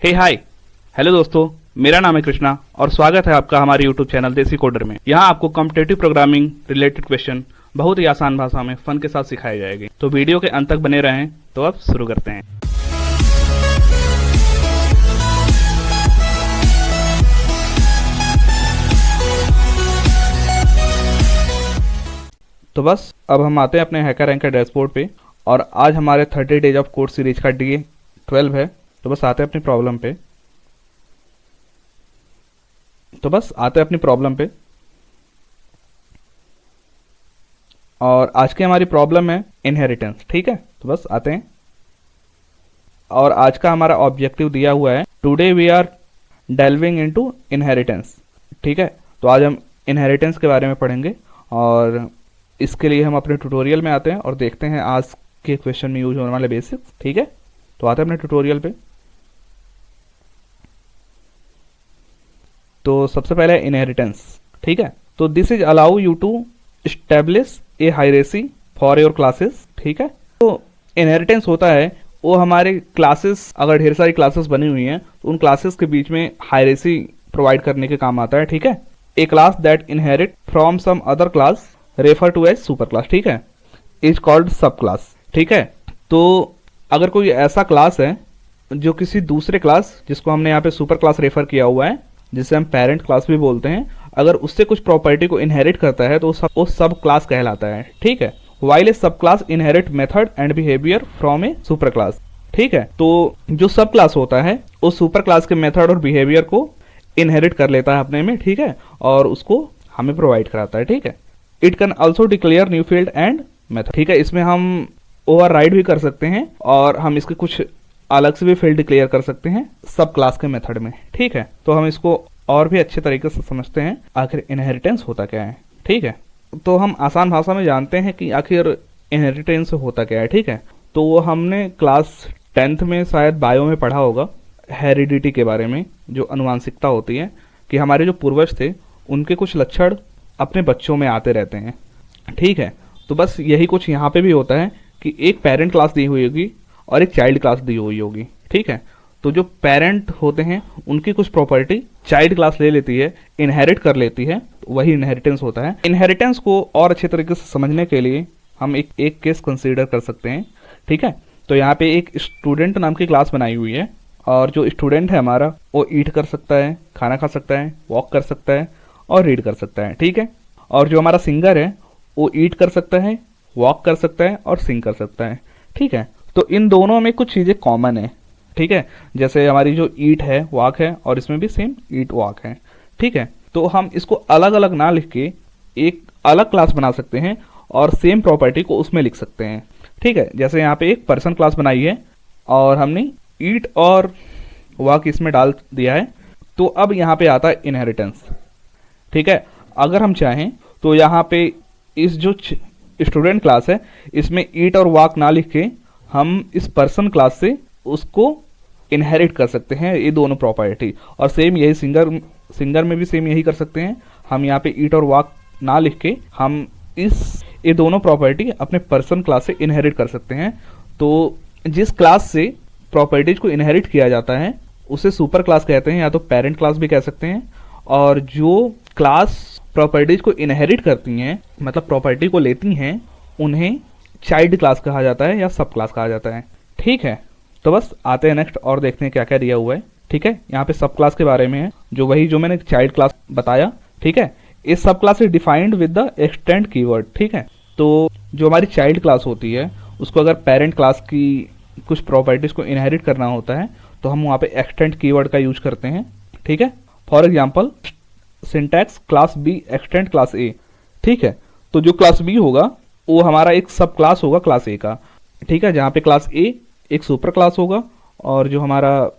हे hi hello दोस्तों, मेरा नाम है कृष्णा और स्वागत है आपका हमारे यूट्यूब चैनल देसी कोडर में। यहाँ आपको कॉम्पिटिटिव प्रोग्रामिंग रिलेटेड क्वेश्चन बहुत ही आसान भाषा में फन के साथ सिखाए जाएंगे। तो वीडियो के अंत तक बने रहें। तो अब शुरू करते हैं। तो बस अब हम आते हैं अपने हैकर रैंक के डैशबोर्ड पे और आज हमारे 30 डेज ऑफ कोड सीरीज का डे 12 है। तो बस आते हैं अपनी प्रॉब्लम पे। और आज की हमारी प्रॉब्लम है इनहेरिटेंस। ठीक है, तो बस आते हैं। और आज का हमारा ऑब्जेक्टिव दिया हुआ है today we are delving into inheritance. ठीक है, तो आज हम इनहेरिटेंस के बारे में पढ़ेंगे और इसके लिए हम अपने ट्यूटोरियल में आते हैं और देखते हैं आज के क्वेश्चन में यूज होने वाले बेसिक्स। ठीक है, तो आते हैं अपने ट्यूटोरियल पे। तो सबसे पहले इनहेरिटेंस। ठीक है, तो this is allow you to establish a hierarchy for your classes. ठीक है, तो इनहेरिटेंस होता है वो हमारे क्लासेस, अगर ढेर सारी क्लासेस बनी हुई हैं तो उन क्लासेस के बीच में हायरार्की प्रोवाइड करने के काम आता है। ठीक है, a class that inherit from some other class refer to as super class. ठीक है, इज कॉल्ड सब क्लास। ठीक है, तो अगर कोई ऐसा क्लास है जो किसी दूसरे क्लास, जिसको हमने यहाँ पे सुपर क्लास रेफर किया हुआ है, जिसे हम पेरेंट क्लास भी बोलते हैं, अगर उससे कुछ प्रॉपर्टी को इनहेरिट करता है तो वो सब क्लास कहलाता है। ठीक है, while a sub class inherit method and behaviour from A super class. ठीक है, तो जो सब क्लास होता है वो सुपर क्लास के मेथड और बिहेवियर को इनहेरिट कर लेता है अपने में। ठीक है, और उसको हमें प्रोवाइड कराता है। ठीक है, it can also declare new field and method. ठीक है, इसमें हम ओवरराइड भी कर सकते हैं और हम इसके कुछ अलग से भी फील्ड डिक्लेयर कर सकते हैं सब क्लास के मेथड में। ठीक है, तो हम इसको और भी अच्छे तरीके से समझते हैं आखिर इनहेरिटेंस होता क्या है। ठीक है, तो हम आसान भाषा में जानते हैं कि आखिर इनहेरिटेंस होता क्या है। ठीक है, तो वो हमने क्लास 10th में शायद बायो में पढ़ा होगा हेरिडिटी के बारे में, जो अनुवांशिकता होती है कि हमारे जो पूर्वज थे उनके कुछ लक्षण अपने बच्चों में आते रहते हैं। ठीक है, तो बस यही कुछ यहाँ पे भी होता है कि एक पेरेंट क्लास दी हुई होगी और एक चाइल्ड क्लास दी हुई होगी। ठीक है, तो जो पेरेंट होते हैं उनकी कुछ प्रॉपर्टी चाइल्ड क्लास ले लेती है, इनहेरिट कर लेती है, तो वही इनहेरिटेंस होता है। इनहेरिटेंस को और अच्छे तरीके से समझने के लिए हम एक केस कंसीडर कर सकते हैं। ठीक है, तो यहाँ पे एक स्टूडेंट नाम की क्लास बनाई हुई है और जो स्टूडेंट है हमारा वो ईट कर सकता है, खाना खा सकता है, वॉक कर सकता है और रीड कर सकता है। ठीक है, और जो हमारा सिंगर है वो ईट कर सकता है, वॉक कर सकता है और सिंग कर सकता है। ठीक है, तो इन दोनों में कुछ चीज़ें कॉमन है। ठीक है, जैसे हमारी जो ईट है, वॉक है, और इसमें भी सेम ईट वॉक है। ठीक है, तो हम इसको अलग अलग ना लिख के एक अलग क्लास बना सकते हैं और सेम प्रॉपर्टी को उसमें लिख सकते हैं। ठीक है, जैसे यहाँ पे एक पर्सन क्लास बनाई है और हमने ईट और वॉक इसमें डाल दिया है, तो अब यहाँ पे आता है इनहेरिटेंस। ठीक है, अगर हम चाहें तो यहाँ पे इस जो स्टूडेंट क्लास है इसमें ईट और वॉक ना लिख के हम इस पर्सन क्लास से उसको इनहेरिट कर सकते हैं ये दोनों प्रॉपर्टी। और सेम यही सिंगर में भी सेम यही कर सकते हैं। हम यहाँ पे ईट और वॉक ना लिख के हम ये दोनों प्रॉपर्टी अपने पर्सन क्लास से इनहेरिट कर सकते हैं। तो जिस क्लास से प्रॉपर्टीज को इनहेरिट किया जाता है उसे सुपर क्लास कहते हैं, या तो पेरेंट क्लास भी कह सकते हैं। और जो क्लास प्रॉपर्टीज को इनहेरिट करती हैं, मतलब प्रॉपर्टी को लेती हैं, उन्हें चाइल्ड क्लास कहा जाता है या सब क्लास कहा जाता है। ठीक है, तो बस आते हैं नेक्स्ट और देखते हैं क्या क्या दिया हुआ है। ठीक है, यहाँ पे सब क्लास के बारे में है, जो मैंने चाइल्ड क्लास बताया। ठीक है, इस सब class is defined with the extend keyword. ठीक है, तो जो हमारी चाइल्ड क्लास होती है उसको अगर पेरेंट क्लास की कुछ प्रॉपर्टीज को इनहेरिट करना होता है तो हम वहाँ पे एक्सटेंड कीवर्ड का यूज करते हैं। ठीक है, for example syntax class be extend class ए। ठीक है, तो जो क्लास बी होगा वो हमारा एक सब क्लास होगा क्लास ए का। ठीक है, जहाँ पे क्लास ए एक सुपर क्लास होगा और जो हमारा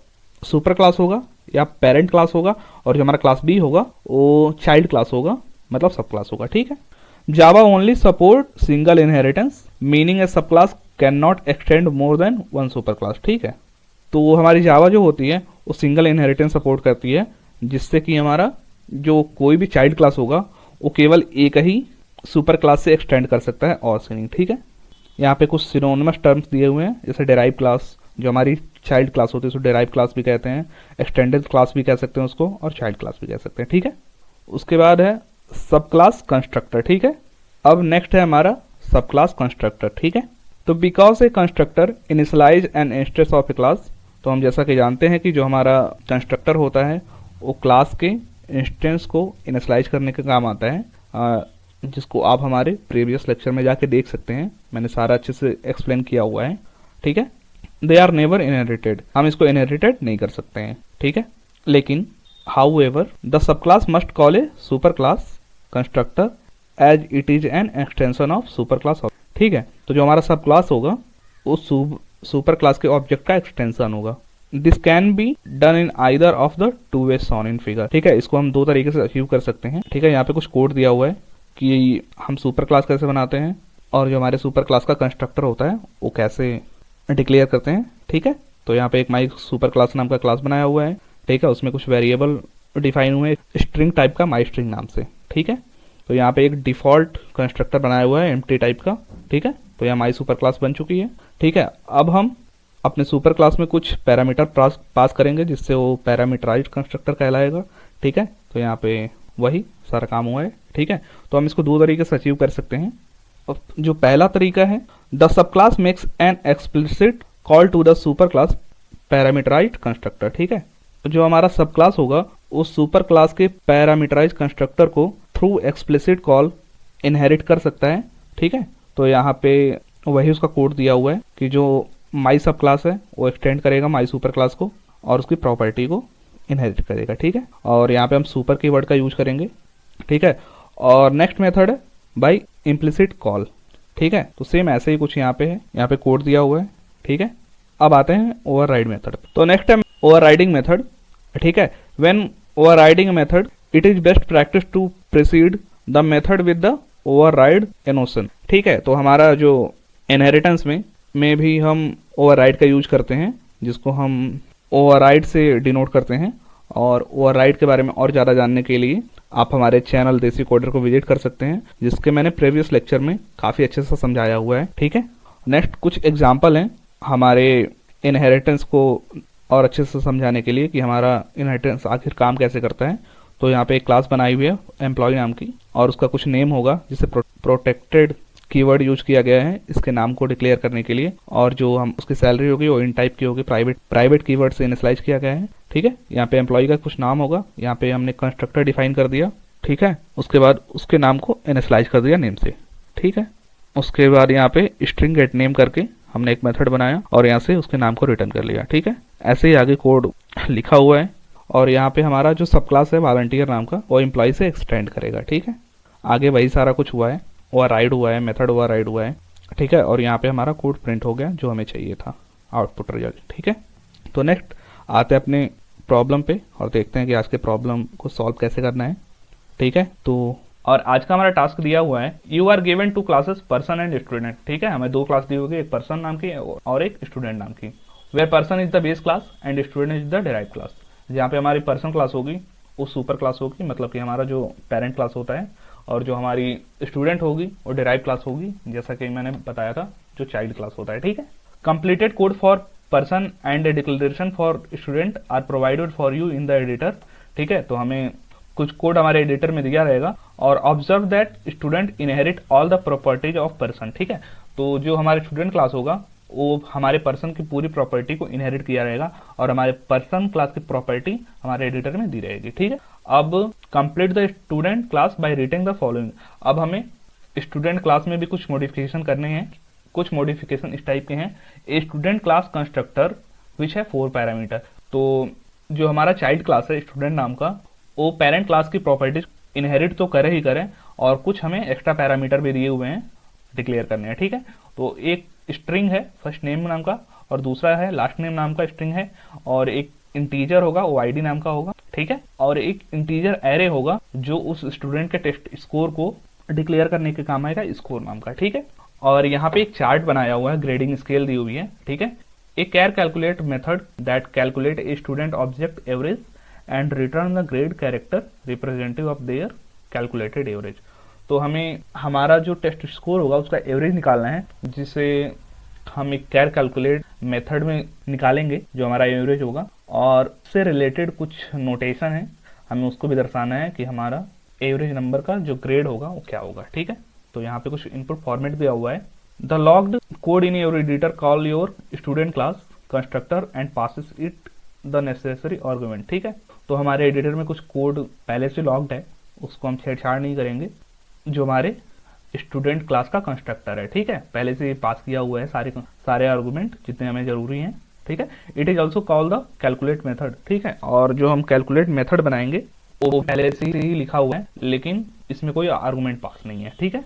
सुपर क्लास होगा या पेरेंट क्लास होगा, और जो हमारा क्लास बी होगा वो चाइल्ड क्लास होगा, मतलब सब क्लास होगा। ठीक है, Java only support single inheritance meaning a sub class can not extend more than one super class. ठीक है, तो हमारी जावा जो होती है वो सिंगल इनहेरिटेंस सपोर्ट करती है, जिससे कि हमारा जो कोई भी चाइल्ड क्लास होगा वो केवल एक ही सुपर क्लास से एक्सटेंड कर सकता है और से नहीं। ठीक है, यहाँ पे कुछ सिनोनिमस टर्म्स दिए हुए हैं, जैसे डेराइव क्लास जो हमारी चाइल्ड क्लास होती है, उसको डेराइव क्लास भी कहते हैं, एक्सटेंडेड क्लास भी कह सकते हैं उसको, और चाइल्ड क्लास भी कह सकते हैं। ठीक है, उसके बाद है सब क्लास कंस्ट्रक्टर। ठीक है, अब नेक्स्ट है हमारा सब क्लास कंस्ट्रक्टर। ठीक है, तो because a constructor initialise an instance of a class, तो हम जैसा कि जानते हैं कि जो हमारा कंस्ट्रक्टर होता है वो क्लास के इंस्टेंस को इनिशलाइज करने के काम आता है, जिसको आप हमारे प्रीवियस लेक्चर में जाके देख सकते हैं, मैंने सारा अच्छे से एक्सप्लेन किया हुआ है। ठीक है, दे आर नेवर इनहेरिटेड, हम इसको इनहेरिटेड नहीं कर सकते हैं। ठीक है, लेकिन however the sub class must call a super class constructor as it is an extension of super class. ठीक है, तो जो हमारा सब क्लास होगा वो सुपर क्लास के ऑब्जेक्ट का एक्सटेंशन होगा। This can be done in either of the two way shown in figure. ठीक है, इसको हम दो तरीके से अचीव कर सकते हैं। ठीक है, यहाँ पे कुछ कोड दिया हुआ है कि हम सुपर क्लास कैसे बनाते हैं और जो हमारे सुपर क्लास का कंस्ट्रक्टर होता है वो कैसे डिक्लेयर करते हैं। ठीक है, तो यहाँ पे एक माई सुपर क्लास नाम का क्लास बनाया हुआ है। ठीक है, उसमें कुछ वेरिएबल डिफाइन हुए स्ट्रिंग टाइप का माई स्ट्रिंग नाम से। ठीक है, तो यहाँ पे एक डिफॉल्ट कंस्ट्रक्टर बनाया हुआ है एम्प्टी टाइप का। ठीक है, तो यहाँ माई सुपर क्लास बन चुकी है। ठीक है, अब हम अपने सुपर क्लास में कुछ पैरामीटर पास करेंगे जिससे वो पैरामीटराइज्ड कंस्ट्रक्टर कहलाएगा। ठीक है, तो यहाँ पे वही सारा काम हुआ है। ठीक है, तो हम इसको दो तरीके से अचीव कर सकते हैं। जो पहला तरीका है, the sub class makes an explicit call to the super class parameterised constructor. ठीक है, तो जो हमारा सब क्लास होगा उस सुपर क्लास के पैरामीटराइज्ड कंस्ट्रक्टर को थ्रू एक्सप्लिसिट कॉल इनहेरिट कर सकता है। ठीक है, तो यहाँ पे वही उसका कोड दिया हुआ है कि जो माई सब क्लास है वो एक्सटेंड करेगा माई सुपर क्लास को और उसकी प्रॉपर्टी को इनहेरिट करेगा। ठीक है, और यहाँ पे हम सुपर कीवर्ड का यूज करेंगे। ठीक है, और नेक्स्ट मेथड है बाय इम्प्लिसिट कॉल। ठीक है, तो सेम ऐसे ही कुछ यहाँ पे है, यहाँ पे कोड दिया हुआ है। ठीक है, अब आते हैं ओवरराइड मेथड। तो नेक्स्ट है ओवरराइडिंग मेथड। ठीक है, when overriding method it is best practice to precede the method with the override notion. ठीक है, तो हमारा जो इनहेरिटेंस में भी हम ओवरराइड का यूज करते हैं, जिसको हम ओवरराइड से डिनोट करते हैं। और ओवरराइड के बारे में और ज़्यादा जानने के लिए आप हमारे चैनल देसी कोडर को विजिट कर सकते हैं, जिसके मैंने प्रीवियस लेक्चर में काफ़ी अच्छे से समझाया हुआ है। ठीक है, नेक्स्ट कुछ एग्जाम्पल हैं हमारे इनहेरिटेंस को और अच्छे से समझाने के लिए कि हमारा इनहेरिटेंस आखिर काम कैसे करता है। तो यहाँ पे एक क्लास बनाई हुई है एम्प्लॉय नाम की, और उसका कुछ नेम होगा जिसे प्रोटेक्टेड कीवर्ड यूज किया गया है इसके नाम को डिक्लेयर करने के लिए, और जो हम उसकी सैलरी होगी वो इन टाइप की होगी, प्राइवेट कीवर्ड से इनिशियलाइज किया गया है। ठीक है, यहाँ पे एम्प्लॉय का कुछ नाम होगा, यहाँ पे हमने कंस्ट्रक्टर डिफाइन कर दिया। ठीक है, उसके बाद उसके नाम को इनिशियलाइज कर दिया नेम से। ठीक है, उसके बाद यहाँ पे स्ट्रिंग गेट नेम करके हमने एक मेथड बनाया और यहाँ से उसके नाम को रिटर्न कर लिया। ठीक है, ऐसे ही आगे कोड लिखा हुआ है। और यहाँ पे हमारा जो सब क्लास है वॉलंटियर नाम का, वो एम्प्लॉय से एक्सटेंड करेगा। ठीक है, आगे वही सारा कुछ हुआ है, ओवरराइड हुआ है, मेथड ओवरराइड हुआ है। ठीक है, और यहाँ पे हमारा कोड प्रिंट हो गया जो हमें चाहिए था, आउटपुट रिजल्ट। ठीक है, तो नेक्स्ट आते हैं अपने प्रॉब्लम पे और देखते हैं कि आज के प्रॉब्लम को सॉल्व कैसे करना है। ठीक है, तो और आज का हमारा टास्क दिया हुआ है, you are given two classes person and student. ठीक है, हमें दो क्लास दी होगी, एक पर्सन नाम की और एक स्टूडेंट नाम की। Where person is the base class and student is the derive class. जहाँ पे हमारी पर्सन क्लास होगी वो सुपर क्लास होगी, मतलब कि हमारा जो पेरेंट क्लास होता है, और जो हमारी स्टूडेंट होगी वो डिराइव क्लास होगी, जैसा कि मैंने बताया था जो चाइल्ड क्लास होता है। ठीक है, completed code for person and declaration for student are provided for you in the editor. ठीक है, तो हमें कुछ कोड हमारे एडिटर में दिया रहेगा, और observe that student inherit all the properties of person. ठीक है, तो जो हमारे स्टूडेंट क्लास होगा वो हमारे पर्सन की पूरी प्रॉपर्टी को इनहेरिट किया रहेगा, और हमारे पर्सन क्लास की प्रॉपर्टी हमारे एडिटर में दी रहेगी। ठीक है, अब complete the student class by writing the following. अब हमें स्टूडेंट क्लास में भी कुछ मॉडिफिकेशन करने हैं। कुछ मॉडिफिकेशन इस टाइप के हैं, ए स्टूडेंट क्लास कंस्ट्रक्टर विच है 4 पैरामीटर। तो जो हमारा चाइल्ड क्लास है स्टूडेंट नाम का, वो पेरेंट क्लास की प्रॉपर्टीज इनहेरिट तो करे ही करें, और कुछ हमें एक्स्ट्रा पैरामीटर भी दिए हुए हैं डिक्लेयर करने हैं। ठीक है, तो एक स्ट्रिंग है फर्स्ट नेम नाम का, और दूसरा है लास्ट नेम नाम का स्ट्रिंग है, और एक इंटीजर होगा वो आईडी नाम का होगा। ठीक है, और एक इंटीजर एरे होगा जो उस स्टूडेंट के टेस्ट स्कोर को डिक्लेयर करने के काम आएगा, स्कोर नाम का। ठीक है, और यहाँ पे एक चार्ट बनाया हुआ है, ग्रेडिंग स्केल दी हुई है। ठीक है, a care calculate method that calculate a student object average and return the grade character representative of their calculated average. तो हमें हमारा जो टेस्ट स्कोर होगा उसका एवरेज निकालना है, जिसे हम एक कैर कैलकुलेट मेथड में निकालेंगे जो हमारा एवरेज होगा, और उससे रिलेटेड कुछ नोटेशन है, हमें उसको भी दर्शाना है कि हमारा एवरेज नंबर का जो ग्रेड होगा वो क्या होगा। ठीक है, तो यहाँ पे कुछ इनपुट फॉर्मेट दिया हुआ है। The logged code in your editor call your student class constructor and passes it the necessary argument. ठीक है, तो हमारे एडिटर में कुछ कोड पहले से लॉग्ड है, उसको हम छेड़छाड़ नहीं करेंगे। जो हमारे स्टूडेंट क्लास का कंस्ट्रक्टर है, ठीक है, पहले से पास किया हुआ है सारे आर्गुमेंट जितने हमें जरूरी हैं। ठीक है, it is also call the calculate method. ठीक है, और जो हम कैलकुलेट मेथड बनाएंगे वो पहले से ही लिखा हुआ है, लेकिन इसमें कोई आर्गुमेंट पास नहीं है। ठीक है,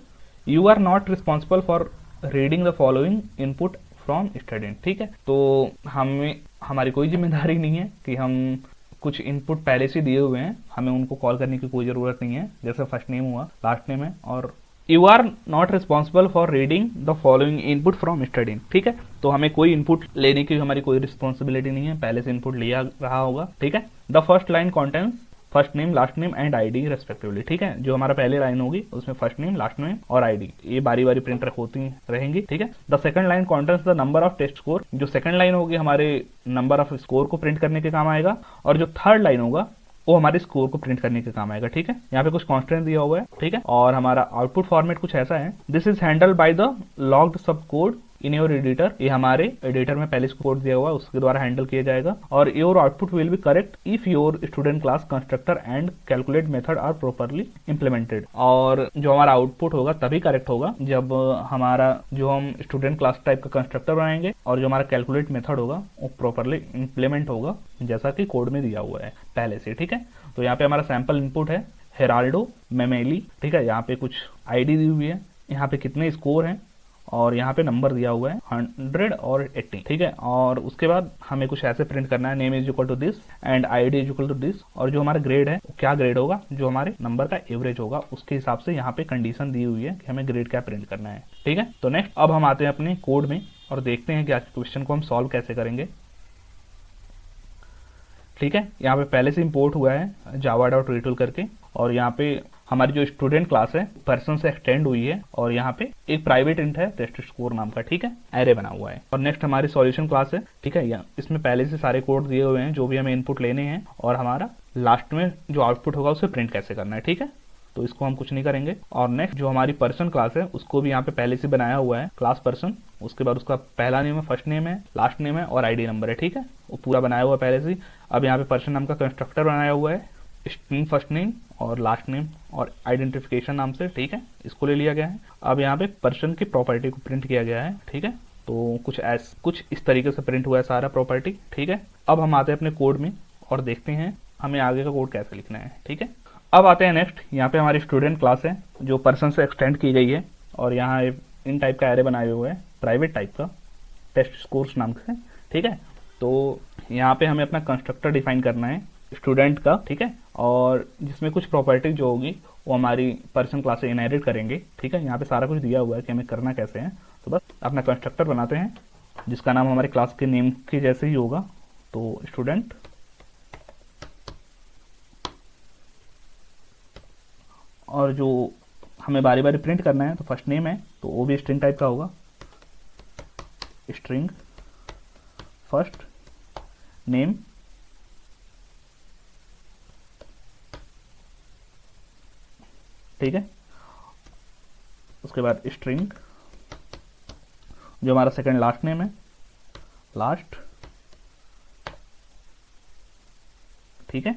you are not responsible for reading the following input from student. ठीक है, तो हमारी कोई जिम्मेदारी नहीं है कि हम कुछ इनपुट पहले से दिए हुए हैं, हमें उनको कॉल करने की कोई ज़रूरत नहीं है, जैसे फर्स्ट नेम हुआ, लास्ट नेम है, और you are not responsible for reading the following input from student. ठीक है, तो हमें कोई इनपुट लेने की हमारी कोई रिस्पॉन्सिबिलिटी नहीं है, पहले से इनपुट लिया रहा होगा। ठीक है, the first line contains first name last name and ID respectively. ठीक है, जो हमारा पहले लाइन होगी उसमें फर्स्ट नेम लास्ट नेम और आईडी ये बारी बारी प्रिंट होती रहेंगी। ठीक है, the second line contains the number of test score, जो सेकंड लाइन होगी हमारे नंबर ऑफ स्कोर को प्रिंट करने के काम आएगा, और जो थर्ड लाइन होगा वो हमारे स्कोर को प्रिंट करने के काम आएगा। ठीक है, यहाँ पे कुछ कांस्टेंट दिया हुआ है। ठीक है, और हमारा आउटपुट फॉर्मेट कुछ ऐसा है, this is handled by the logged सब कोड इन योर एडिटर। ये हमारे एडिटर में पहले कोड दिया हुआ है, उसके द्वारा हैंडल किया जाएगा, और your output will be correct if your student class constructor and calculate method are properly implemented. और जो हमारा आउटपुट होगा तभी करेक्ट होगा जब हम स्टूडेंट क्लास टाइप का कंस्ट्रक्टर बनाएंगे और जो हमारा कैलकुलेट मेथड होगा वो प्रॉपरली इंप्लीमेंट होगा, जैसा कि कोड में दिया हुआ है पहले से। ठीक है, तो यहाँ पे हमारा सैंपल इनपुट है हेराल्डो मेमेली। ठीक है, यहाँ पे कुछ आईडी दी हुई है, यहाँ पे कितने स्कोर हैं, और यहाँ पे नंबर दिया हुआ है 100 और 80। ठीक है, और उसके बाद हमें कुछ ऐसे प्रिंट करना है, name is equal to this and ID is equal to this, और जो हमारा ग्रेड है वो क्या ग्रेड होगा, जो हमारे नंबर का एवरेज होगा उसके हिसाब से यहाँ पे कंडीशन दी हुई है कि हमें ग्रेड क्या प्रिंट करना है। ठीक है, तो नेक्स्ट अब हम आते हैं अपने कोड में और देखते हैं कि आज क्वेश्चन को हम सॉल्व कैसे करेंगे। ठीक है, यहाँ पे पहले से इंपोर्ट हुआ है java.retool करके, और यहाँ पे हमारी जो स्टूडेंट क्लास है पर्सन से एक्सटेंड हुई है, और यहाँ पे एक प्राइवेट इंट है टेस्ट स्कोर नाम का। ठीक है, एरे बना हुआ है, और नेक्स्ट हमारी सॉल्यूशन क्लास है। ठीक है, इसमें पहले से सारे कोड दिए हुए हैं जो भी हमें इनपुट लेने हैं, और हमारा लास्ट में जो आउटपुट होगा उसे प्रिंट कैसे करना है। ठीक है, तो इसको हम कुछ नहीं करेंगे। और नेक्स्ट जो हमारी पर्सन क्लास है उसको भी यहाँ पे पहले से बनाया हुआ है क्लास पर्सन, उसके बाद उसका पहला नेम है, फर्स्ट नेम है, लास्ट नेम है और आईडी नंबर है। ठीक है, वो पूरा बनाया हुआ है पहले से। अब यहाँ पे पर्सन नाम का कंस्ट्रक्टर बनाया हुआ है, स्ट्रिंग फर्स्ट नेम और लास्ट नेम और आइडेंटिफिकेशन नाम से। ठीक है, इसको ले लिया गया है। अब यहाँ पे पर्सन की प्रॉपर्टी को प्रिंट किया गया है। ठीक है, तो कुछ इस तरीके से प्रिंट हुआ है सारा प्रॉपर्टी। ठीक है, अब हम आते हैं अपने कोड में और देखते हैं हमें आगे का कोड कैसे लिखना है। ठीक है, अब आते हैं नेक्स्ट, यहाँ पे हमारी स्टूडेंट क्लास है जो पर्सन से एक्सटेंड की गई है, और यहाँ इन टाइप का एरे बनाए हुए है प्राइवेट टाइप का टेस्ट स्कोर्स नाम से। ठीक है, तो यहाँ पे हमें अपना कंस्ट्रक्टर डिफाइन करना है स्टूडेंट का। ठीक है, और जिसमें कुछ प्रॉपर्टी जो होगी वो हमारी पर्सन क्लास से इनहेरिट करेंगे। ठीक है, यहाँ पे सारा कुछ दिया हुआ है कि हमें करना कैसे है, तो बस अपना कंस्ट्रक्टर बनाते हैं जिसका नाम हमारे क्लास के नेम के जैसे ही होगा। तो स्टूडेंट, और जो हमें बारी बारी प्रिंट करना है तो फर्स्ट नेम है तो वो भी स्ट्रिंग टाइप का होगा, स्ट्रिंग फर्स्ट नेम। ठीक है, उसके बाद स्ट्रिंग जो हमारा सेकंड लास्ट नेम है, लास्ट। ठीक है,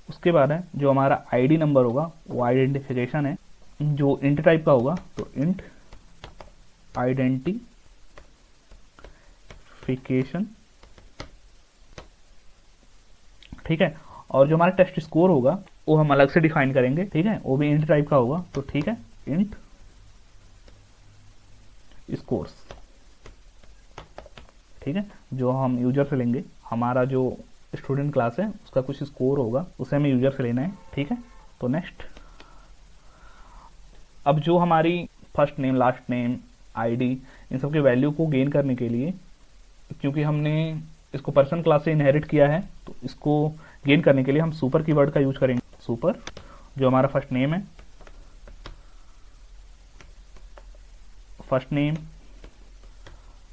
उसके बाद है जो हमारा आईडी नंबर होगा वो आइडेंटिफिकेशन है, जो इंट टाइप का होगा तो इंट आइडेंटिफिकेशन। ठीक है, और जो हमारा टेस्ट स्कोर होगा वो हम अलग से डिफाइन करेंगे। ठीक है, वो भी इंट टाइप का होगा, तो ठीक है, इंट स्कोर्स। ठीक है, जो हम यूजर से लेंगे, हमारा जो स्टूडेंट क्लास है उसका कुछ स्कोर होगा उसे हमें यूजर से लेना है। ठीक है, तो नेक्स्ट अब जो हमारी first name last name ID इन सब की वैल्यू को गेन करने के लिए, क्योंकि हमने इसको पर्सन क्लास से इनहेरिट किया है, तो इसको गेन करने के लिए हम सुपर कीवर्ड का यूज करेंगे। सुपर जो हमारा फर्स्ट नेम है, first name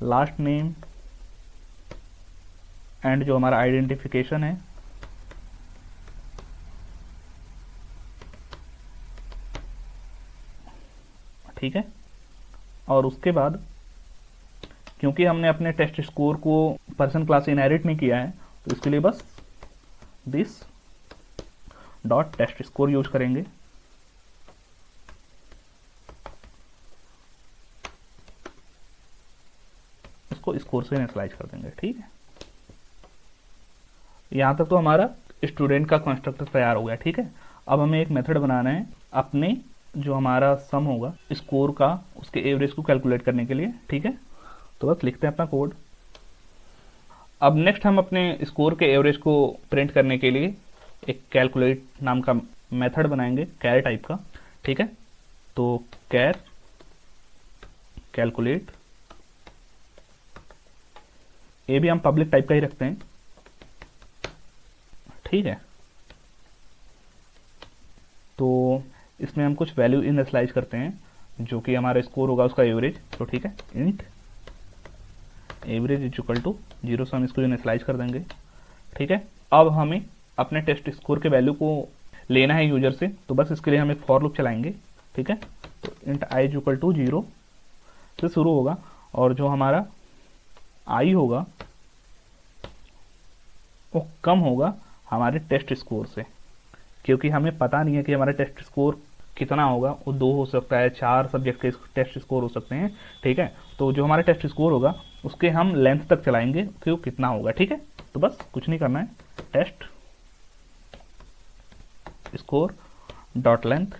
last name and जो हमारा आइडेंटिफिकेशन है ठीक है। और उसके बाद क्योंकि हमने अपने टेस्ट स्कोर को पर्सन क्लास से इनहेरिट नहीं किया है तो इसके लिए बस this dot test score use करेंगे। इसको स्कोर से इनिशियलाइज कर देंगे ठीक है। यहां तक तो हमारा स्टूडेंट का कंस्ट्रक्टर तैयार हो गया ठीक है। अब हमें एक मेथड बनाना है अपने जो हमारा सम होगा स्कोर का उसके एवरेज को कैलकुलेट करने के लिए ठीक है। तो बस लिखते हैं अपना कोड। अब नेक्स्ट हम अपने स्कोर के एवरेज को प्रिंट करने के लिए एक कैलकुलेट नाम का मेथड बनाएंगे कैर टाइप का ठीक है। तो कैर कैलकुलेट, ये भी हम पब्लिक टाइप का ही रखते हैं ठीक है। तो इसमें हम कुछ वैल्यू इनिशियलाइज करते हैं जो कि हमारा स्कोर होगा उसका एवरेज। तो ठीक है, int average is equal to 0 से हम इसको इनिशियलाइज कर देंगे ठीक है। अब हमें अपने टेस्ट स्कोर के वैल्यू को लेना है यूजर से, तो बस इसके लिए हम एक फॉर लूप चलाएंगे ठीक है। तो int i is equal to 0 से शुरू होगा और जो हमारा आई होगा वो कम होगा हमारे टेस्ट स्कोर से, क्योंकि हमें पता नहीं है कि हमारा टेस्ट स्कोर कितना होगा। वो 2 हो सकता है, 4 सब्जेक्ट के टेस्ट स्कोर हो सकते हैं ठीक है। तो जो हमारा टेस्ट स्कोर होगा उसके हम लेंथ तक चलाएंगे कि वो कितना होगा ठीक है। तो बस कुछ नहीं करना है, टेस्ट स्कोर डॉट लेंथ,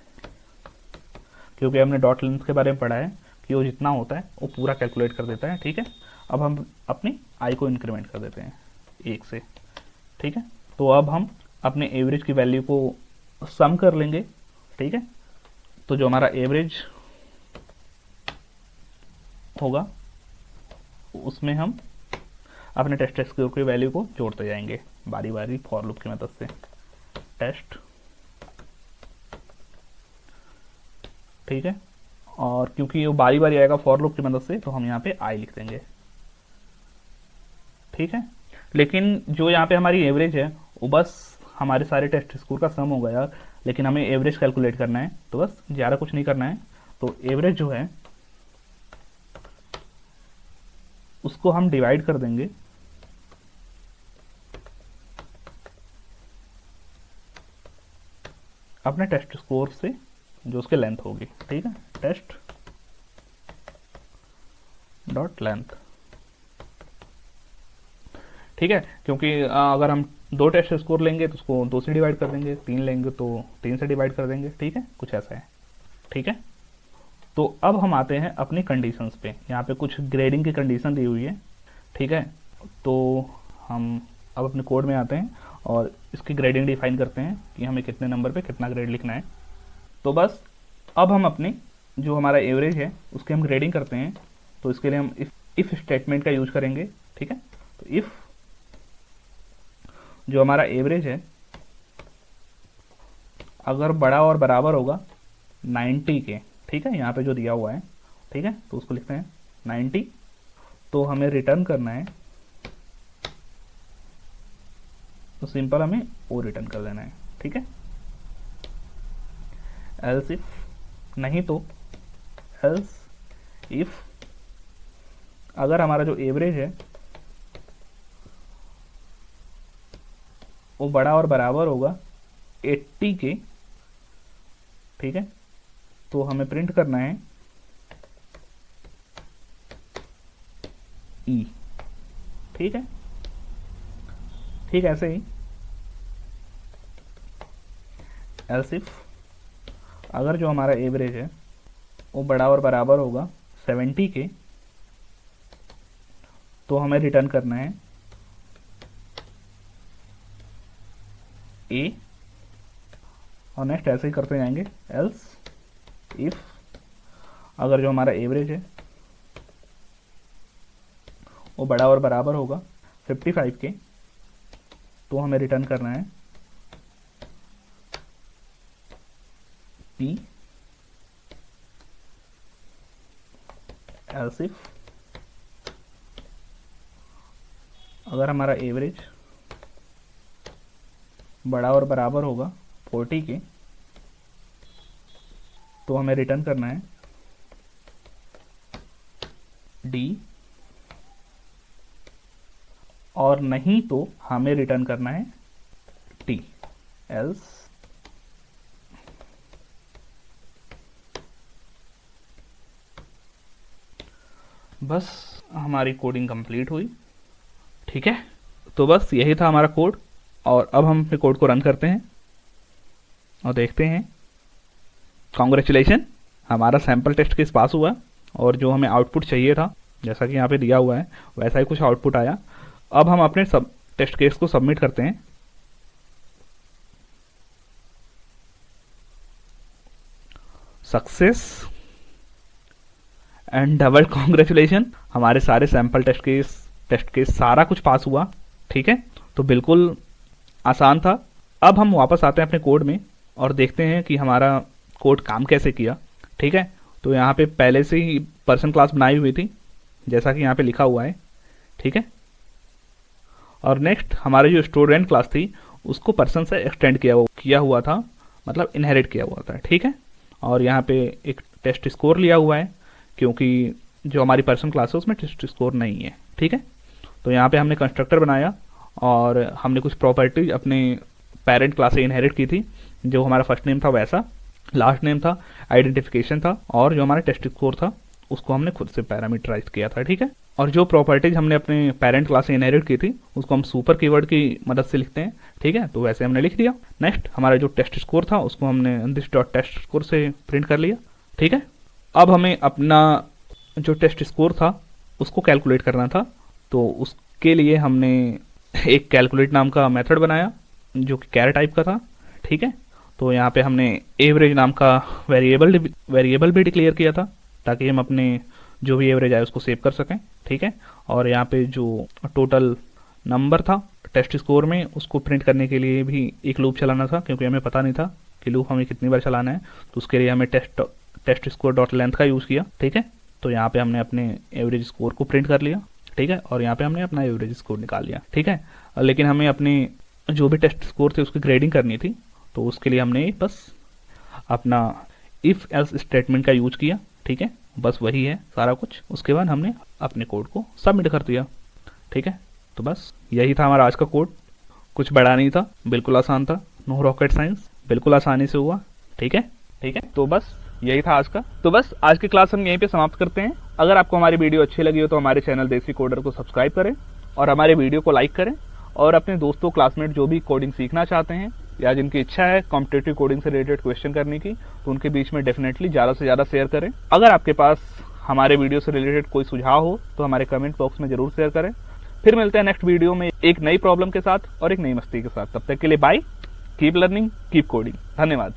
क्योंकि हमने डॉट लेंथ के बारे में पढ़ा है कि वो जितना होता है वो पूरा कैलकुलेट कर देता है ठीक है। अब हम अपनी आई को इंक्रीमेंट कर देते हैं 1 से ठीक है। तो अब हम अपने एवरेज की वैल्यू को सम कर लेंगे ठीक है। तो जो हमारा एवरेज होगा उसमें हम अपने टेस्ट स्कोर की वैल्यू को जोड़ते जाएंगे बारी बारी फॉर लूप की मदद से। टेस्ट ठीक है, और क्योंकि वो बारी बारी आएगा फॉर लूप की मदद से तो हम यहाँ पे आई लिख देंगे ठीक है। लेकिन जो यहाँ पे हमारी एवरेज है वो बस हमारे सारे टेस्ट स्कोर का सम होगा यार, लेकिन हमें एवरेज कैलकुलेट करना है तो बस ज़्यादा कुछ नहीं करना है। तो एवरेज जो है उसको हम डिवाइड कर देंगे अपने टेस्ट स्कोर से जो उसके लेंथ होगी ठीक है। टेस्ट डॉट लेंथ ठीक है, क्योंकि अगर हम 2 टेस्ट स्कोर लेंगे तो उसको 2 से डिवाइड कर देंगे, 3 लेंगे तो 3 से डिवाइड कर देंगे ठीक है, कुछ ऐसा है ठीक है। तो अब हम आते हैं अपनी कंडीशंस पे। यहाँ पे कुछ ग्रेडिंग की कंडीशन दी हुई है ठीक है। तो हम अब अपने कोड में आते हैं और इसकी ग्रेडिंग डिफाइन करते हैं कि हमें कितने नंबर पे कितना ग्रेड लिखना है। तो बस अब हम अपने जो हमारा एवरेज है उसकी हम ग्रेडिंग करते हैं। तो इसके लिए हम इफ स्टेटमेंट का यूज करेंगे ठीक है। तो इफ जो हमारा एवरेज है अगर बड़ा और बराबर होगा 90 के ठीक है, यहाँ पे जो दिया हुआ है ठीक है, तो उसको लिखते हैं 90। तो हमें रिटर्न करना है, तो सिंपल हमें ओ रिटर्न कर देना है ठीक है। एल्स इफ नहीं तो एल्स इफ अगर हमारा जो एवरेज है वो बड़ा और बराबर होगा 80 के ठीक है, तो हमें प्रिंट करना है ई ठीक है। ठीक ऐसे ही एल्स इफ अगर जो हमारा एवरेज है वो बड़ा और बराबर होगा 70 के, तो हमें रिटर्न करना है ए, और नेक्स्ट ऐसे ही करते जाएंगे। एल्स इफ अगर जो हमारा एवरेज है वो बड़ा और बराबर होगा 55 के, तो हमें रिटर्न करना है पी। एल्स इफ अगर हमारा एवरेज बड़ा और बराबर होगा 40 के, तो हमें रिटर्न करना है डी, और नहीं तो हमें रिटर्न करना है टी, एल्स बस हमारी कोडिंग कंप्लीट हुई। ठीक है, तो बस यही था हमारा कोड। और अब हम अपने कोड को रन करते हैं और देखते हैं। कॉन्ग्रेचुलेशन, हमारा सैम्पल टेस्ट केस पास हुआ और जो हमें आउटपुट चाहिए था, जैसा कि यहाँ पे दिया हुआ है वैसा ही कुछ आउटपुट आया। अब हम अपने सब टेस्ट केस को सबमिट करते हैं। सक्सेस एंड डबल कॉन्ग्रेचुलेशन, हमारे सारे सैम्पल टेस्ट केस सारा कुछ पास हुआ। ठीक है, तो बिल्कुल आसान था। अब हम वापस आते हैं अपने कोड में और देखते हैं कि हमारा कोड काम कैसे किया। ठीक है, तो यहाँ पे पहले से ही पर्सन क्लास बनाई हुई थी, जैसा कि यहाँ पे लिखा हुआ है। ठीक है, और नेक्स्ट हमारी जो स्टूडेंट क्लास थी उसको पर्सन से एक्सटेंड किया हुआ था, मतलब इनहेरिट किया हुआ था। ठीक है, और यहाँ पे एक टेस्ट स्कोर लिया हुआ है, क्योंकि जो हमारी पर्सन क्लास है उसमें टेस्ट स्कोर नहीं है। ठीक है, तो यहाँ पे हमने कंस्ट्रक्टर बनाया और हमने कुछ प्रॉपर्टी अपने पेरेंट क्लास से इनहेरिट की थी। जो हमारा फर्स्ट नेम था वैसा, लास्ट नेम था, आइडेंटिफिकेशन था, और जो हमारा टेस्ट स्कोर था उसको हमने खुद से पैरामीटराइज किया था। ठीक है, और जो प्रॉपर्टीज हमने अपने पेरेंट क्लास से इनहेरिट की थी उसको हम सुपर कीवर्ड की मदद से लिखते हैं। ठीक है, तो वैसे हमने लिख दिया। नेक्स्ट हमारा जो टेस्ट स्कोर था उसको हमने दिस डॉट टेस्ट स्कोर से प्रिंट कर लिया। ठीक है, अब हमें अपना जो टेस्ट स्कोर था उसको कैलकुलेट करना था, तो उसके लिए हमने एक कैलकुलेट नाम का मेथड बनाया जो कि कैर टाइप का था। ठीक है, तो यहाँ पे हमने एवरेज नाम का वेरिएबल भी डिक्लेयर किया था, ताकि हम अपने जो भी एवरेज आए उसको सेव कर सकें। ठीक है, और यहाँ पे जो टोटल नंबर था टेस्ट स्कोर में उसको प्रिंट करने के लिए भी एक लूप चलाना था, क्योंकि हमें पता नहीं था कि लूप हमें कितनी बार चलाना है। तो उसके लिए हमें टेस्ट स्कोर डॉट लेंथ का यूज़ किया। ठीक है, तो यहाँ पे हमने अपने एवरेज स्कोर को प्रिंट कर लिया। ठीक है, और यहाँ पे हमने अपना एवरेज स्कोर निकाल लिया। ठीक है, लेकिन हमें अपने जो भी टेस्ट स्कोर थे उसकी ग्रेडिंग करनी थी, तो उसके लिए हमने बस अपना इफ़ एल्स स्टेटमेंट का यूज किया। ठीक है, बस वही है सारा कुछ। उसके बाद हमने अपने कोड को सबमिट कर दिया। ठीक है, तो बस यही था हमारा आज का कोड। कुछ बड़ा नहीं था, बिल्कुल आसान था, नो रॉकेट साइंस, बिल्कुल आसानी से हुआ। ठीक है, ठीक है, तो बस यही था आज का। तो बस आज की क्लास हम यहीं पे समाप्त करते हैं। अगर आपको हमारी वीडियो अच्छी लगी हो तो हमारे चैनल देसी कोडर को सब्सक्राइब करें और हमारे वीडियो को लाइक करें, और अपने दोस्तों क्लासमेट जो भी कोडिंग सीखना चाहते हैं या जिनकी इच्छा है कॉम्पिटिटिव कोडिंग से रिलेटेड क्वेश्चन करने की, तो उनके बीच में डेफिनेटली ज़्यादा से ज़्यादा शेयर करें। अगर आपके पास हमारे वीडियो से रिलेटेड कोई सुझाव हो तो हमारे कमेंट बॉक्स में जरूर शेयर करें। फिर मिलते हैं नेक्स्ट वीडियो में एक नई प्रॉब्लम के साथ और एक नई मस्ती के साथ। तब तक के लिए bye, keep learning, keep coding. धन्यवाद।